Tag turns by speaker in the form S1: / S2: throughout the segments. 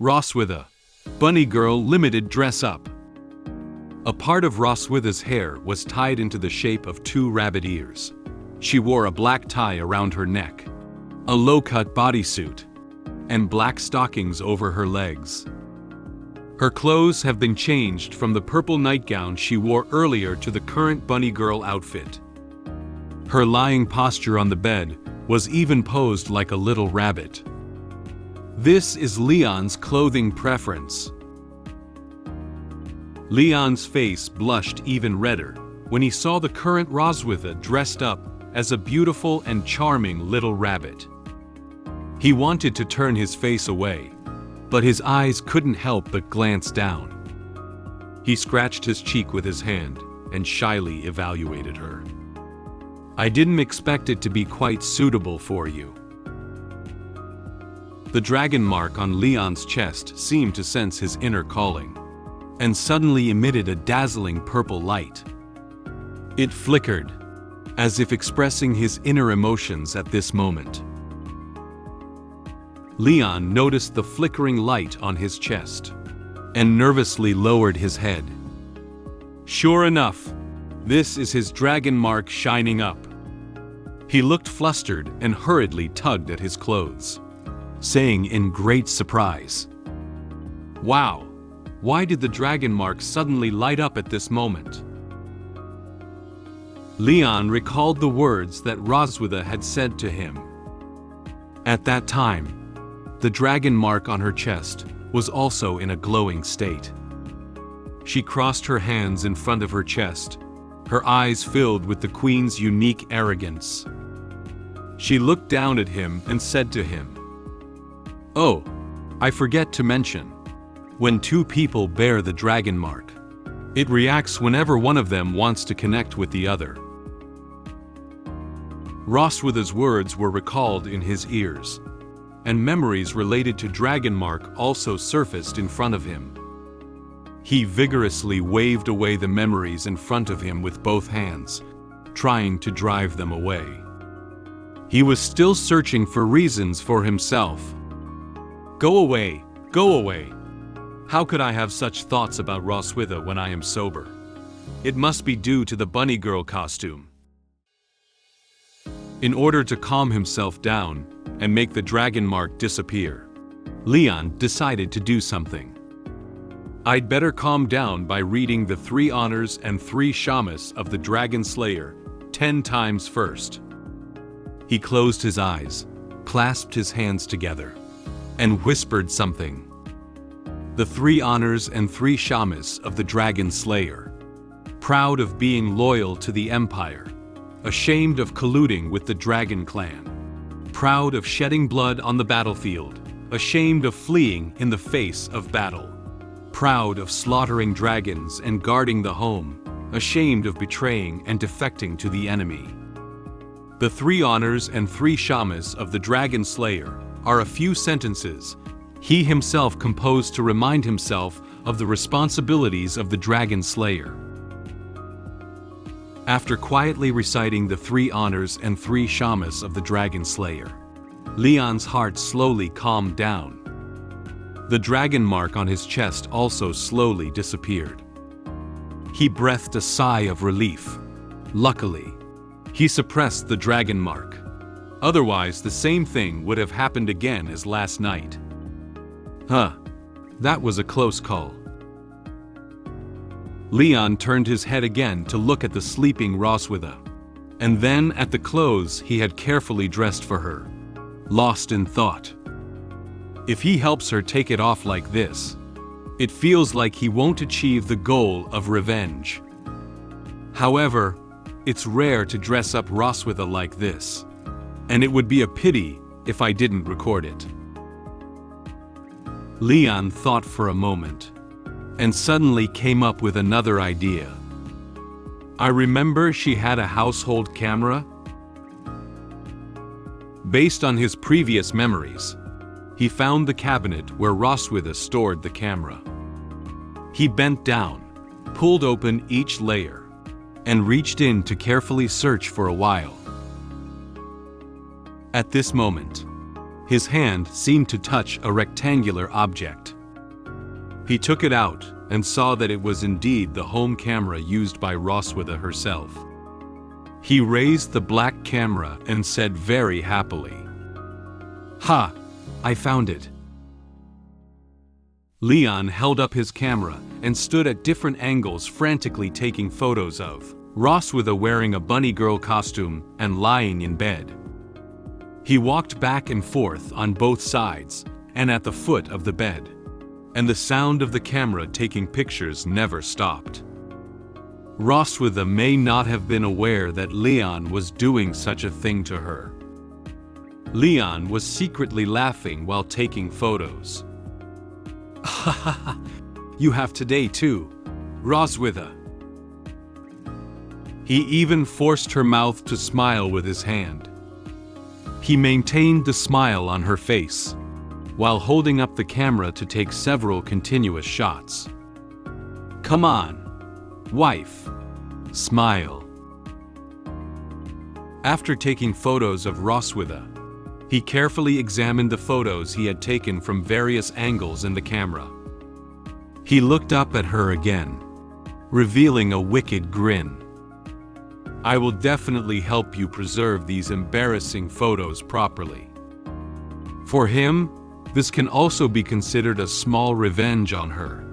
S1: Roswitha, Bunny Girl Limited Dress Up. A part of Roswitha's hair was tied into the shape of two rabbit ears. She wore a black tie around her neck, a low-cut bodysuit, and black stockings over her legs. Her clothes have been changed from the purple nightgown she wore earlier to the current Bunny Girl outfit. Her lying posture on the bed was even posed like a little rabbit. This is Leon's clothing preference. Leon's face blushed even redder when he saw the current Roswitha dressed up as a beautiful and charming little rabbit. He wanted to turn his face away, but his eyes couldn't help but glance down. He scratched his cheek with his hand and shyly evaluated her. "I didn't expect it to be quite suitable for you." The dragon mark on Leon's chest seemed to sense his inner calling, and suddenly emitted a dazzling purple light. It flickered, as if expressing his inner emotions at this moment. Leon noticed the flickering light on his chest, and nervously lowered his head. Sure enough, this is his dragon mark shining up. He looked flustered and hurriedly tugged at his clothes, saying in great surprise, "Wow, why did the dragon mark suddenly light up at this moment?" Leon recalled the words that Roswitha had said to him. At that time, the dragon mark on her chest was also in a glowing state. She crossed her hands in front of her chest, her eyes filled with the queen's unique arrogance. She looked down at him and said to him, "Oh, I forget to mention, when two people bear the dragon mark, it reacts whenever one of them wants to connect with the other." Roswitha's words were recalled in his ears, and memories related to dragon mark also surfaced in front of him. He vigorously waved away the memories in front of him with both hands, trying to drive them away. He was still searching for reasons for himself. "Go away, go away. How could I have such thoughts about Roswitha when I am sober? It must be due to the bunny girl costume." In order to calm himself down and make the dragon mark disappear, Leon decided to do something. "I'd better calm down by reading the 3 honors and 3 shamas of the Dragon Slayer 10 times first." He closed his eyes, clasped his hands together, and whispered something. The 3 honors and 3 shamas of the Dragon Slayer. Proud of being loyal to the Empire, ashamed of colluding with the Dragon Clan, proud of shedding blood on the battlefield, ashamed of fleeing in the face of battle, proud of slaughtering dragons and guarding the home, ashamed of betraying and defecting to the enemy. The 3 honors and 3 shamas of the Dragon Slayer are a few sentences he himself composed to remind himself of the responsibilities of the Dragon Slayer. After quietly reciting the 3 honors and 3 shamas of the Dragon Slayer, Leon's heart slowly calmed down. The dragon mark on his chest also slowly disappeared. He breathed a sigh of relief. Luckily, he suppressed the dragon mark. Otherwise, the same thing would have happened again as last night. That was a close call. Leon turned his head again to look at the sleeping Roswitha, and then at the clothes he had carefully dressed for her, lost in thought. If he helps her take it off like this, it feels like he won't achieve the goal of revenge. However, it's rare to dress up Roswitha like this, and it would be a pity if I didn't record it. Leon thought for a moment, and suddenly came up with another idea. I remember she had a household camera. Based on his previous memories, he found the cabinet where Roswitha stored the camera. He bent down, pulled open each layer, and reached in to carefully search for a while. At this moment, His hand seemed to touch a rectangular object. He took it out and saw that it was indeed the home camera used by Roswitha herself. He raised the black camera and said very happily, "Ha! I found it." Leon held up his camera and stood at different angles frantically taking photos of Roswitha wearing a bunny girl costume and lying in bed. He walked back and forth on both sides and at the foot of the bed, and the sound of the camera taking pictures never stopped. Roswitha may not have been aware that Leon was doing such a thing to her. Leon was secretly laughing while taking photos. "Ha ha ha! You have today too, Roswitha." He even forced her mouth to smile with his hand. He maintained the smile on her face, while holding up the camera to take several continuous shots. "Come on, wife, smile." After taking photos of Roswitha, he carefully examined the photos he had taken from various angles in the camera. He looked up at her again, revealing a wicked grin. "I will definitely help you preserve these embarrassing photos properly." For him, this can also be considered a small revenge on her.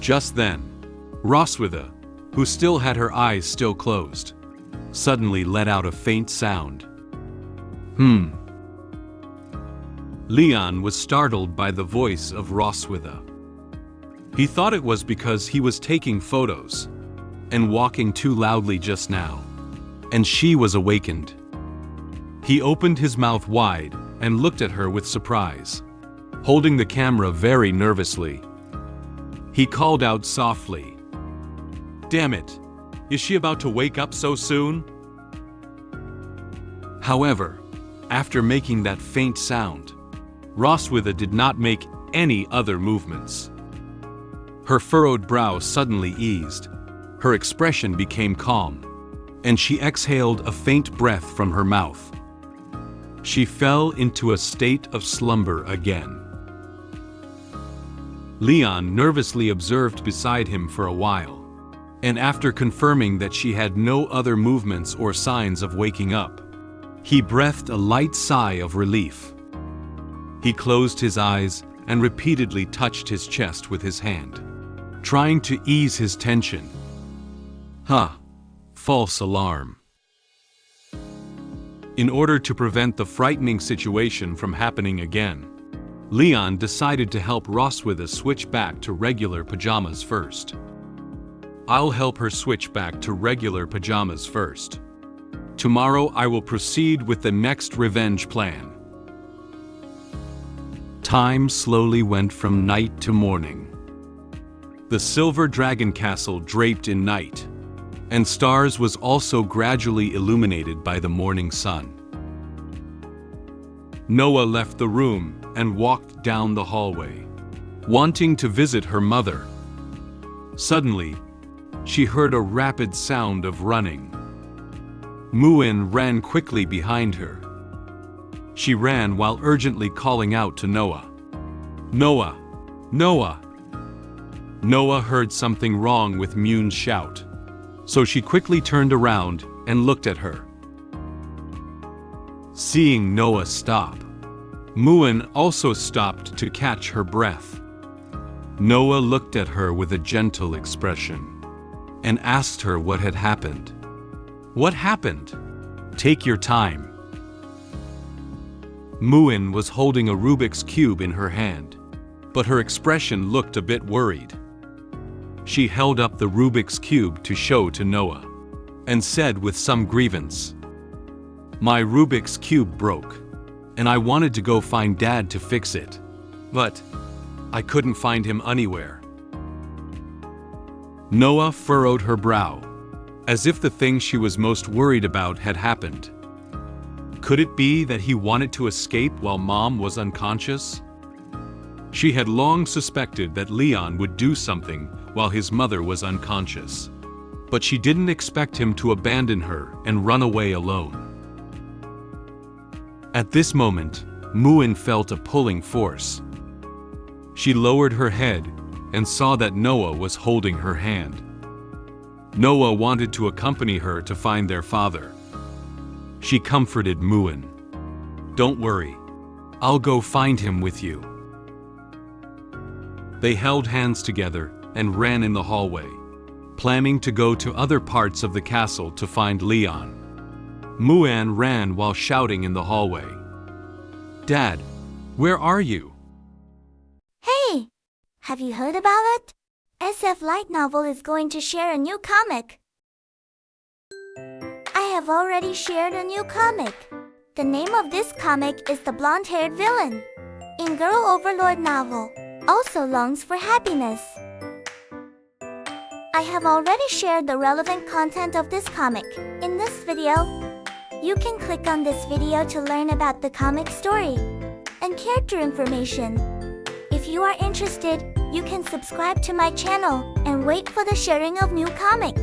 S1: Just then, Roswitha, who still had her eyes still closed, suddenly let out a faint sound. Leon was startled by the voice of Roswitha. He thought it was because he was taking photos and walking too loudly just now, and she was awakened. He opened his mouth wide and looked at her with surprise, holding the camera very nervously. He called out softly, "Damn it! Is she about to wake up so soon?" However, after making that faint sound, Roswitha did not make any other movements. Her furrowed brow suddenly eased, her expression became calm, and she exhaled a faint breath from her mouth. She fell into a state of slumber again. Leon nervously observed beside him for a while, and after confirming that she had no other movements or signs of waking up, he breathed a light sigh of relief. He closed his eyes and repeatedly touched his chest with his hand, trying to ease his tension. False alarm. In order to prevent the frightening situation from happening again, Leon decided to help Roswitha switch back to regular pajamas first. "I'll help her switch back to regular pajamas first. Tomorrow I will proceed with the next revenge plan." Time slowly went from night to morning. The silver dragon castle draped in night, and stars was also gradually illuminated by the morning sun. Noah left the room and walked down the hallway, wanting to visit her mother. Suddenly, she heard a rapid sound of running. Muin ran quickly behind her. She ran while urgently calling out to Noah. "Noah! Noah!" Noah heard something wrong with Muin's shout, so she quickly turned around and looked at her. Seeing Noah stop, Muin also stopped to catch her breath. Noah looked at her with a gentle expression and asked her what had happened. "What happened? Take your time." Muin was holding a Rubik's Cube in her hand, but her expression looked a bit worried. She held up the Rubik's Cube to show to Noah, and said with some grievance, "My Rubik's Cube broke, and I wanted to go find Dad to fix it, but I couldn't find him anywhere." Noah furrowed her brow, as if the thing she was most worried about had happened. Could it be that he wanted to escape while Mom was unconscious? She had long suspected that Leon would do something while his mother was unconscious, but she didn't expect him to abandon her and run away alone. At this moment, Muin felt a pulling force. She lowered her head and saw that Noah was holding her hand. Noah wanted to accompany her to find their father. She comforted Muin. "Don't worry. I'll go find him with you." They held hands together and ran in the hallway, planning to go to other parts of the castle to find Leon. Muin ran while shouting in the hallway. "Dad, where are you?"
S2: Hey! Have you heard about it? SF Light Novel is going to share a new comic. I have already shared a new comic. The name of this comic is The Blonde-Haired Villain. In Girl Overlord novel, also longs for happiness. I have already shared the relevant content of this comic in this video. You can click on this video to learn about the comic story and character information. If you are interested, you can subscribe to my channel and wait for the sharing of new comic.